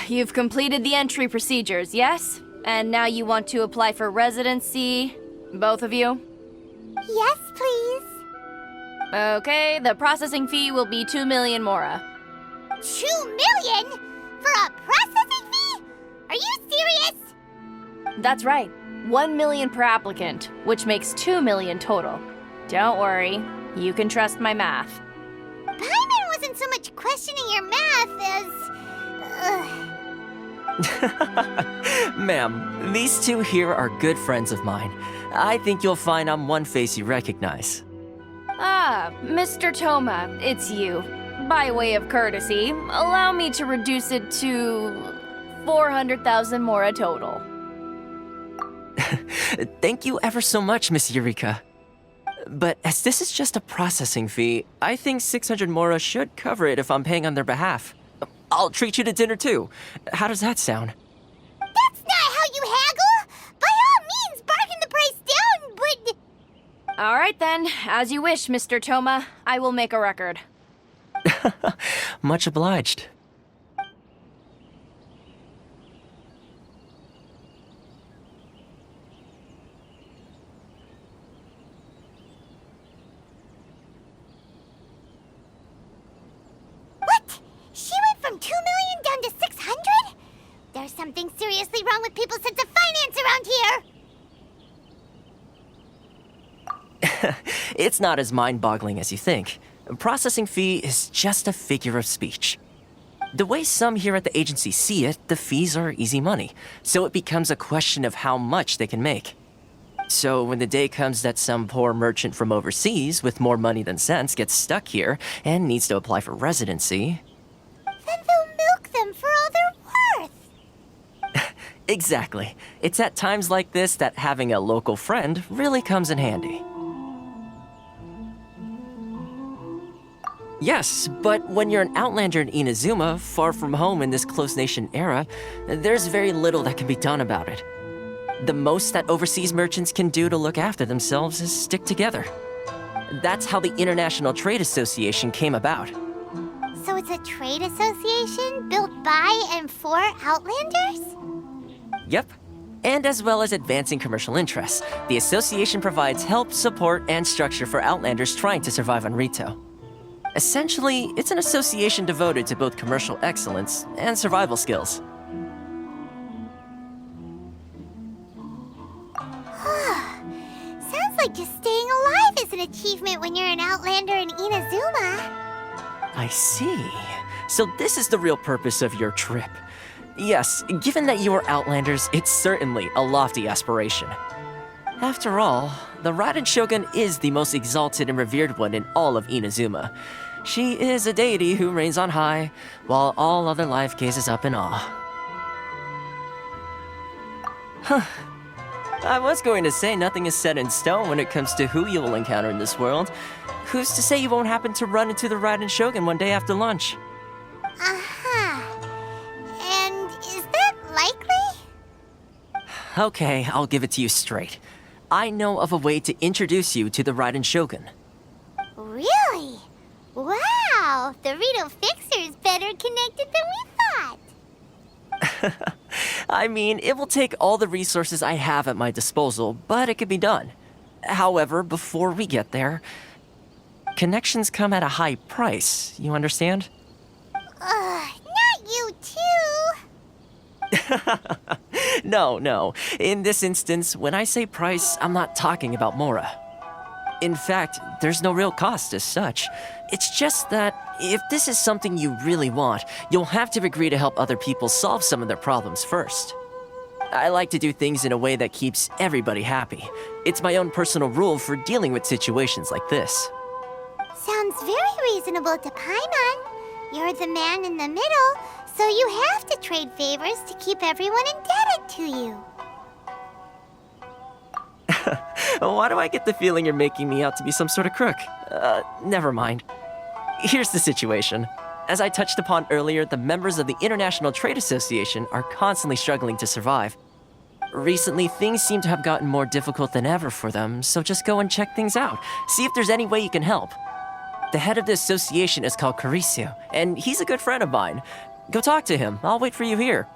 You've completed the entry procedures, yes? And now you want to apply for residency? Both of you? Yes, please. Okay, the processing fee will be 2 million mora. 2 million? For a processing fee? Are you serious? That's right. 1 million per applicant, which makes 2 million total. Don't worry, you can trust my math. Paimon wasn't so much questioning your math as... Ma'am, these two here are good friends of mine. I think you'll find I'm one face you recognize. Ah, Mr. Toma, it's you. By way of courtesy, allow me to reduce it to 400,000 mora total. Thank you ever so much, Miss Eureka. But as this is just a processing fee, I think 600 mora should cover it if I'm paying on their behalf. I'll treat you to dinner too. How does that sound? That's not how you haggle! By all means, bargain the price down, but... All right then, as you wish, Mr. Toma. I will make a record. Much obliged. What? She went from 2 million down to 600? There's something seriously wrong with people's sense of finance around here! It's not as mind-boggling as you think. Processing fee is just a figure of speech. The way some here at the agency see it, the fees are easy money, so it becomes a question of how much they can make. So when the day comes that some poor merchant from overseas with more money than sense gets stuck here and needs to apply for residency... Then they'll milk them for all they're worth! Exactly. It's at times like this that having a local friend really comes in handy. Yes, but when you're an outlander in Inazuma, far from home in this close nation era, there's very little that can be done about it. The most that overseas merchants can do to look after themselves is stick together. That's how the International Trade Association came about. So it's a trade association built by and for Outlanders? Yep. And as well as advancing commercial interests, the association provides help, support, and structure for Outlanders trying to survive on Rito. Essentially, it's an association devoted to both commercial excellence and survival skills. Sounds like just staying alive is an achievement when you're an Outlander in Inazuma. I see. So this is the real purpose of your trip. Yes, given that you are Outlanders, it's certainly a lofty aspiration. After all, the Raiden Shogun is the most exalted and revered one in all of Inazuma. She is a deity who reigns on high, while all other life gazes up in awe. Huh. I was going to say nothing is set in stone when it comes to who you will encounter in this world. Who's to say you won't happen to run into the Raiden Shogun one day after lunch? Uh-huh. And is that likely? Okay, I'll give it to you straight. I know of a way to introduce you to the Raiden Shogun. Really? Wow! The Rito Fixer's better connected than we thought. I mean, it will take all the resources I have at my disposal, but it can be done. However, before we get there, connections come at a high price, you understand? Not you too! No. In this instance, when I say price, I'm not talking about Mora. In fact, there's no real cost as such. It's just that if this is something you really want, you'll have to agree to help other people solve some of their problems first. I like to do things in a way that keeps everybody happy. It's my own personal rule for dealing with situations like this. Sounds very reasonable to Paimon. You're the man in the middle, so you have to trade favors to keep everyone indebted to you. Why do I get the feeling you're making me out to be some sort of crook? Never mind. Here's the situation. As I touched upon earlier, the members of the International Trade Association are constantly struggling to survive. Recently, things seem to have gotten more difficult than ever for them, so just go and check things out. See if there's any way you can help. The head of the association is called Carisio, and he's a good friend of mine. Go talk to him. I'll wait for you here.